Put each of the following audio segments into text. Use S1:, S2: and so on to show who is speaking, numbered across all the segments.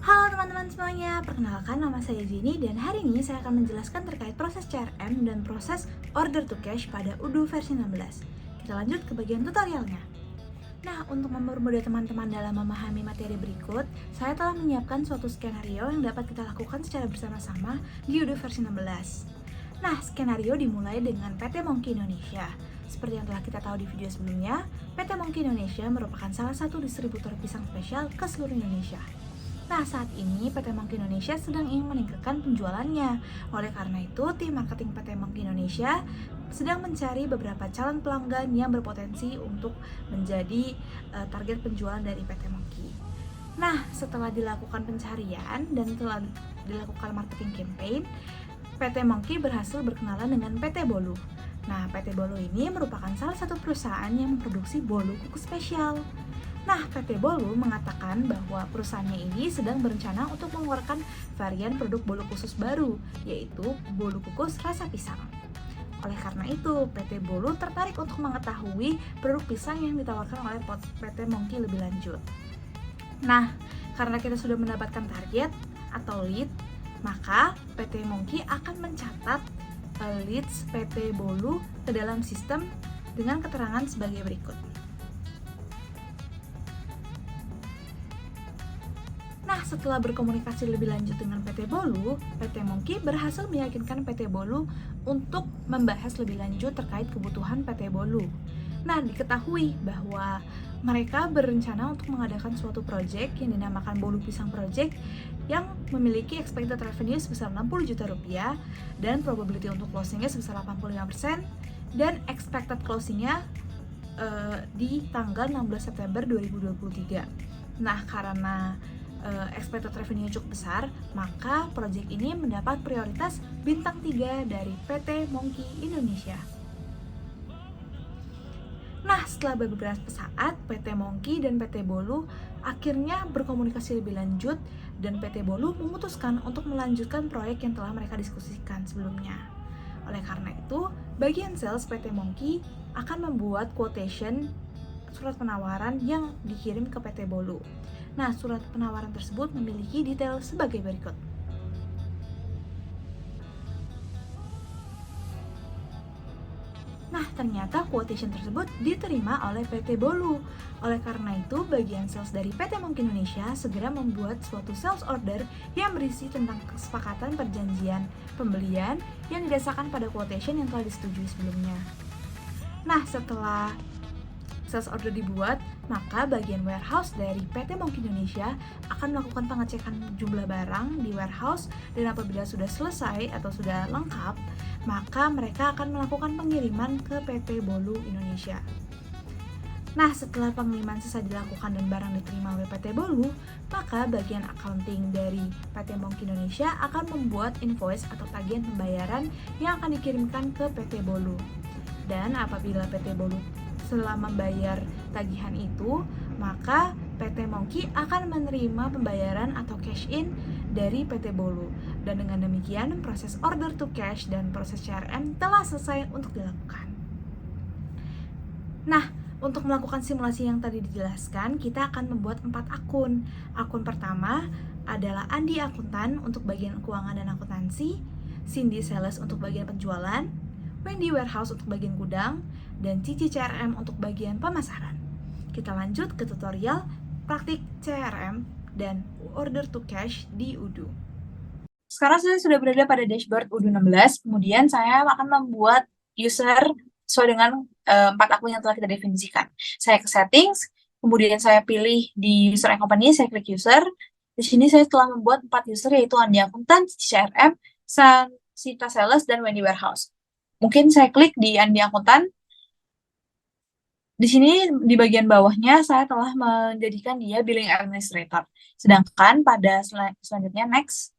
S1: Halo teman-teman semuanya, perkenalkan nama saya Jenny dan hari ini saya akan menjelaskan terkait proses CRM dan proses order to cash pada Odoo versi 16. Kita lanjut ke bagian tutorialnya. Nah, untuk mempermudah teman-teman dalam memahami materi berikut, saya telah menyiapkan suatu skenario yang dapat kita lakukan secara bersama-sama di Odoo versi 16. Nah, skenario dimulai dengan PT Monkey Indonesia. Seperti yang telah kita tahu di video sebelumnya, PT Monkey Indonesia merupakan salah satu distributor pisang spesial ke seluruh Indonesia. Nah, saat ini PT Monkey Indonesia sedang ingin meningkatkan penjualannya. Oleh karena itu, tim marketing PT Monkey Indonesia sedang mencari beberapa calon pelanggan yang berpotensi untuk menjadi target penjualan dari PT Monkey. Nah, setelah dilakukan pencarian dan telah dilakukan marketing campaign, PT Monkey berhasil berkenalan dengan PT Bolu. Nah, PT Bolu ini merupakan salah satu perusahaan yang memproduksi bolu kukus spesial. Nah, PT Bolu mengatakan bahwa perusahaannya ini sedang berencana untuk mengeluarkan varian produk bolu khusus baru, yaitu bolu kukus rasa pisang. Oleh karena itu, PT Bolu tertarik untuk mengetahui produk pisang yang ditawarkan oleh PT Monkey lebih lanjut. Nah, karena kita sudah mendapatkan target atau lead, maka PT Monkey akan mencatat leads PT Bolu ke dalam sistem dengan keterangan sebagai berikut. Nah, setelah berkomunikasi lebih lanjut dengan PT Bolu, PT Monkey berhasil meyakinkan PT Bolu untuk membahas lebih lanjut terkait kebutuhan PT Bolu. Nah, diketahui bahwa mereka berencana untuk mengadakan suatu proyek yang dinamakan Bolu Pisang Project yang memiliki expected revenue sebesar 60 juta rupiah dan probability untuk closingnya sebesar 85% dan expected closingnya di tanggal 16 September 2023. Nah, karena expected revenue cukup besar, maka proyek ini mendapat prioritas bintang 3 dari PT Monkey Indonesia. Nah, setelah beberapa saat, PT Monkey dan PT Bolu akhirnya berkomunikasi lebih lanjut dan PT Bolu memutuskan untuk melanjutkan proyek yang telah mereka diskusikan sebelumnya. Oleh karena itu, bagian sales PT Monkey akan membuat quotation surat penawaran yang dikirim ke PT Bolu. Nah, surat penawaran tersebut memiliki detail sebagai berikut. Nah, ternyata quotation tersebut diterima oleh PT Bolu. Oleh karena itu, bagian sales dari PT Monkey Indonesia segera membuat suatu sales order yang berisi tentang kesepakatan perjanjian pembelian yang didasarkan pada quotation yang telah disetujui sebelumnya. Nah, setelah sales order dibuat, maka bagian warehouse dari PT Monkey Indonesia akan melakukan pengecekan jumlah barang di warehouse dan apabila sudah selesai atau sudah lengkap, maka mereka akan melakukan pengiriman ke PT Bolu Indonesia. Nah, setelah pengiriman selesai dilakukan dan barang diterima oleh PT Bolu, maka bagian accounting dari PT Monkey Indonesia akan membuat invoice atau tagihan pembayaran yang akan dikirimkan ke PT Bolu. Dan apabila PT Bolu setelah membayar tagihan itu, maka PT Monkey akan menerima pembayaran atau cash in dari PT Bolu. Dan dengan demikian, proses order to cash dan proses CRM telah selesai untuk dilakukan. Nah, untuk melakukan simulasi yang tadi dijelaskan, kita akan membuat 4 akun. Akun pertama adalah Andi Akuntan untuk bagian keuangan dan akuntansi, Cindy Sales untuk bagian penjualan, Wendy Warehouse untuk bagian gudang, dan Cici CRM untuk bagian pemasaran. Kita lanjut ke tutorial praktik CRM dan order to cash di Odoo. Sekarang saya sudah berada pada dashboard Odoo 16, kemudian saya akan membuat user sesuai dengan 4 akun yang telah kita definisikan. Saya ke settings, kemudian saya pilih di user and company, saya klik user. Di sini saya telah membuat 4 user yaitu Andi Akuntan, Cici CRM, Sita Sales, dan Wendy Warehouse. Mungkin saya klik di Andi Akuntan. Di sini di bagian bawahnya saya telah menjadikan dia billing administrator. Sedangkan pada selanjutnya next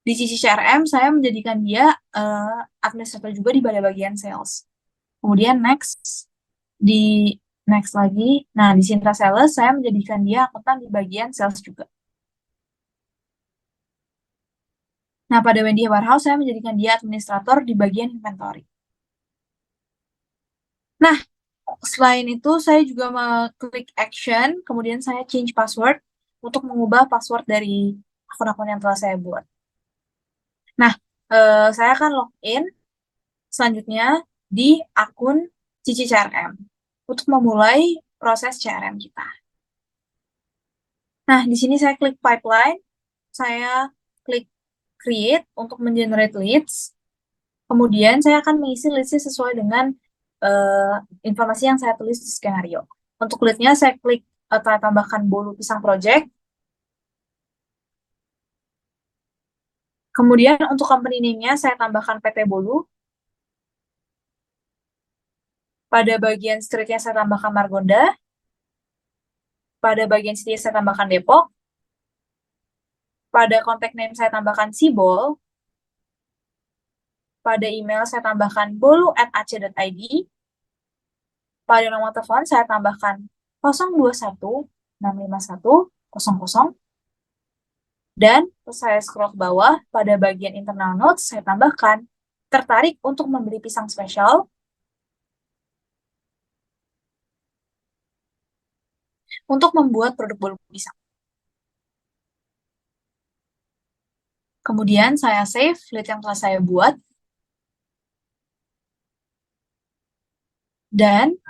S1: di sisi CRM saya menjadikan dia administrator juga di pada bagian sales. Kemudian next di next lagi. Nah, di Sinta Sales saya menjadikan dia akuntan di bagian sales juga. Nah, pada Wendy Warehouse saya menjadikan dia administrator di bagian inventory. Nah, selain itu, saya juga mengklik action, kemudian saya change password. untuk mengubah password dari akun-akun yang telah saya buat. Nah, saya akan login selanjutnya di akun Cici CRM untuk memulai proses CRM kita. Nah, di sini saya klik pipeline, saya klik create untuk mengenerate leads. Kemudian saya akan mengisi listnya sesuai dengan uh, informasi yang saya tulis di skenario. Untuk leadnya saya klik tambahkan bolu pisang project. Kemudian untuk company name-nya saya tambahkan PT Bolu. Pada bagian street-nya saya tambahkan Margonda. Pada bagian city saya tambahkan Depok. Pada contact name saya tambahkan Sibol. Pada email saya tambahkan bolu@ac.id. Pada nomor telepon saya tambahkan 021-651-00. Dan saya scroll ke bawah, pada bagian internal notes saya tambahkan tertarik untuk membeli pisang spesial untuk membuat produk bolu pisang. Kemudian saya save lead yang telah saya buat. Dan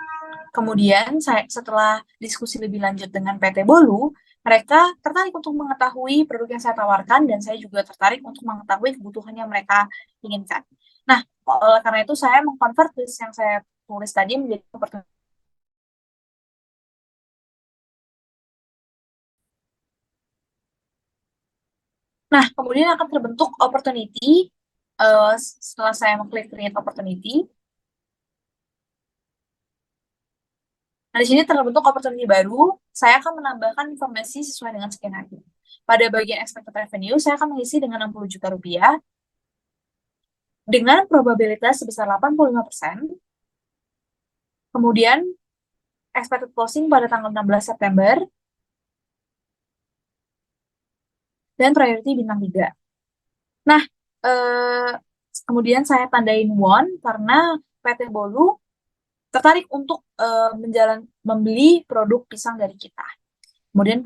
S1: kemudian setelah diskusi lebih lanjut dengan PT Bolu, mereka tertarik untuk mengetahui produk yang saya tawarkan dan saya juga tertarik untuk mengetahui kebutuhan yang mereka inginkan. Nah, oleh karena itu saya mengkonvert list yang saya tulis tadi menjadi opportunity. Nah, kemudian akan terbentuk opportunity setelah saya mengklik create opportunity. Nah, di sini terbentuk opportunity baru, saya akan menambahkan informasi sesuai dengan skenario. Pada bagian expected revenue, saya akan mengisi dengan 60 juta rupiah dengan probabilitas sebesar 85%. Kemudian, expected closing pada tanggal 16 September, dan priority bintang 3. Nah, kemudian saya tandain won karena PT Bolu tertarik untuk membeli produk pisang dari kita. Kemudian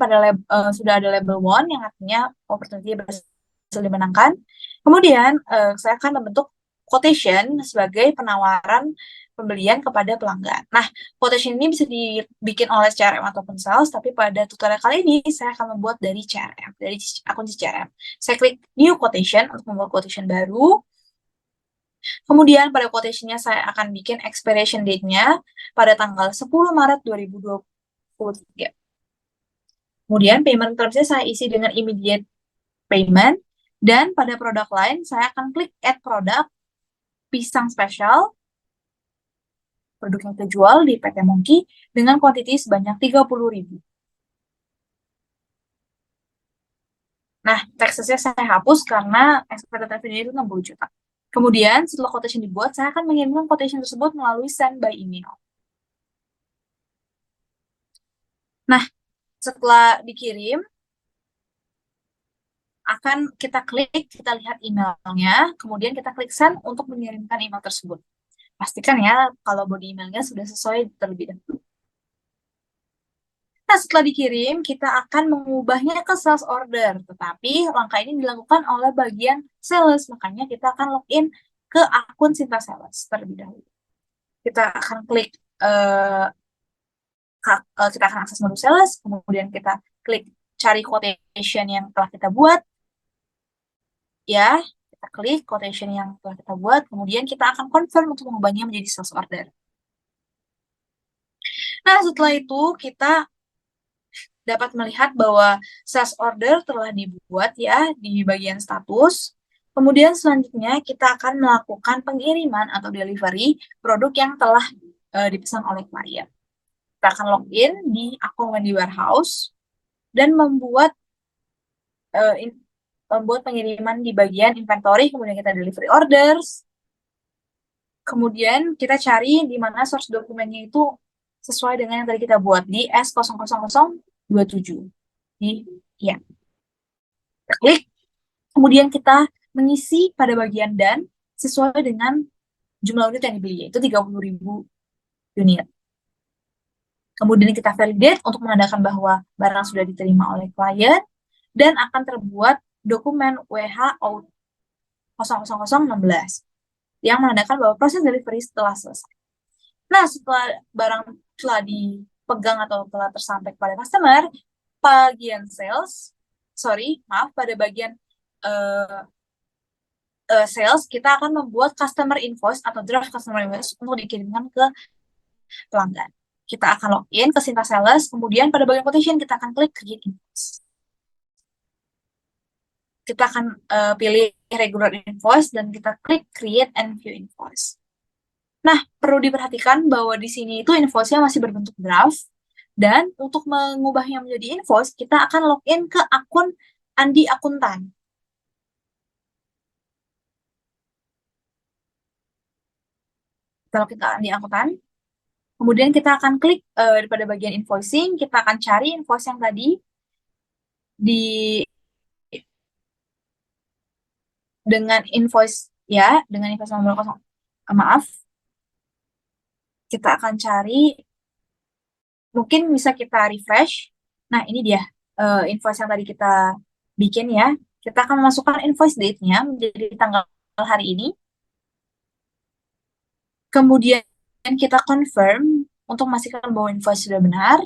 S1: sudah ada label one yang artinya opportunity berhasil dimenangkan. Kemudian saya akan membentuk quotation sebagai penawaran pembelian kepada pelanggan. Nah, quotation ini bisa dibikin oleh CRM ataupun sales, tapi pada tutorial kali ini saya akan membuat dari CRM, dari akun CRM. Saya klik new quotation untuk membuat quotation baru. Kemudian pada quotation-nya saya akan bikin expiration date-nya pada tanggal 10 Maret 2023. Kemudian payment terms-nya saya isi dengan immediate payment. Dan pada produk lain, saya akan klik add product pisang spesial. Produk yang terjual di PT Monkey dengan kuantiti sebanyak 30.000. Nah, teksnya saya hapus karena expected revenue itu 60 juta. Kemudian, setelah quotation dibuat, saya akan mengirimkan quotation tersebut melalui send by email. Nah, setelah dikirim, akan kita klik, kita lihat emailnya, kemudian kita klik send untuk mengirimkan email tersebut. Pastikan ya kalau body emailnya sudah sesuai terlebih dahulu. Nah, setelah dikirim, kita akan mengubahnya ke sales order. Tetapi langkah ini dilakukan oleh bagian sales. Makanya kita akan login ke akun Sinta Sales terlebih dahulu. Kita akan klik, kita akan akses menu sales, kemudian kita klik cari quotation yang telah kita buat. Ya, kita klik quotation yang telah kita buat, kemudian kita akan confirm untuk mengubahnya menjadi sales order. Nah, setelah itu kita dapat melihat bahwa sales order telah dibuat ya di bagian status. Kemudian selanjutnya kita akan melakukan pengiriman atau delivery produk yang telah dipesan oleh klien. Kita akan login di akun Wendy Warehouse dan membuat pengiriman di bagian inventory, kemudian kita delivery orders. Kemudian kita cari di mana source dokumennya itu sesuai dengan yang tadi kita buat di S00027. Ya. Kita klik, kemudian kita mengisi pada bagian dan sesuai dengan jumlah unit yang dibeli, yaitu 30.000 unit. Kemudian kita validate untuk menandakan bahwa barang sudah diterima oleh klien dan akan terbuat dokumen WHO 00016 yang menandakan bahwa proses delivery telah selesai. Nah, setelah barang telah dipegang atau telah tersampai kepada customer, pada bagian uh, sales, kita akan membuat customer invoice atau draft customer invoice untuk dikirimkan ke pelanggan. Kita akan login ke Sinta Sales, kemudian pada bagian quotation kita akan klik create invoice. Kita akan pilih regular invoice dan kita klik create and view invoice. Nah, perlu diperhatikan bahwa di sini itu invoice-nya masih berbentuk draft, dan untuk mengubahnya menjadi invoice, kita akan login ke akun Andi Akuntan. Kita login ke Andi Akuntan. Kemudian kita akan klik pada bagian invoicing, kita akan cari invoice yang tadi di dengan invoice nomor 0, maaf. Kita akan cari, mungkin bisa kita refresh. Nah, ini dia invoice yang tadi kita bikin ya. Kita akan memasukkan invoice date-nya menjadi tanggal hari ini. Kemudian kita confirm untuk memastikan bahwa invoice sudah benar.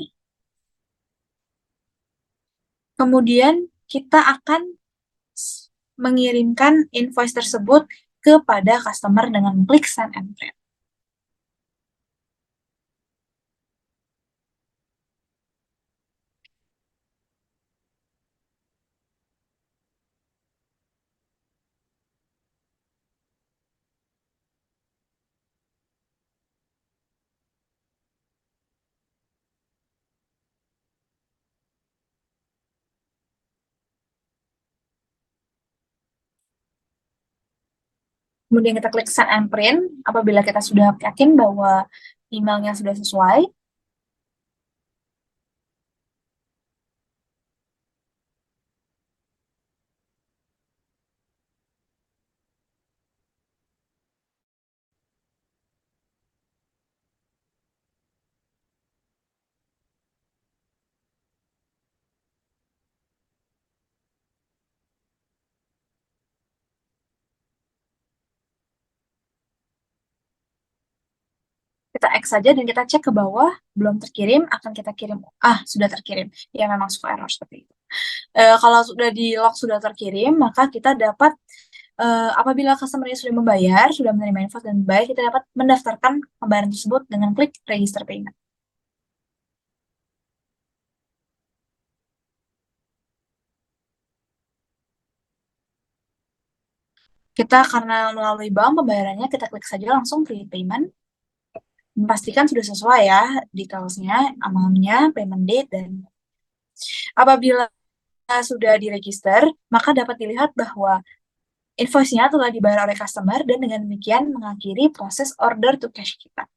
S1: Kemudian kita akan mengirimkan invoice tersebut kepada customer dengan klik send and print. Kemudian kita klik send and print apabila kita sudah yakin bahwa emailnya sudah sesuai. Kita X saja dan kita cek ke bawah, belum terkirim, akan kita kirim. Sudah terkirim. Ya, memang suka error seperti itu. Kalau sudah di log sudah terkirim, maka kita dapat apabila customer sudah membayar, sudah menerima invoice dan membayar, kita dapat mendaftarkan pembayaran tersebut dengan klik register payment. Kita karena melalui bank pembayarannya, kita klik saja langsung create payment. Memastikan sudah sesuai ya detailsnya, amount-nya, payment date, dan apabila sudah diregister, maka dapat dilihat bahwa invoice-nya telah dibayar oleh customer dan dengan demikian mengakhiri proses order to cash kita.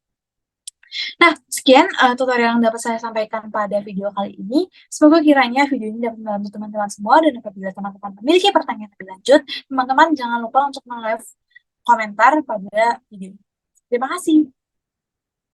S1: Nah, sekian tutorial yang dapat saya sampaikan pada video kali ini. Semoga kiranya video ini dapat membantu teman-teman semua, dan apabila teman-teman memiliki pertanyaan lebih lanjut, teman-teman jangan lupa untuk men-leave komentar pada video ini. Terima kasih.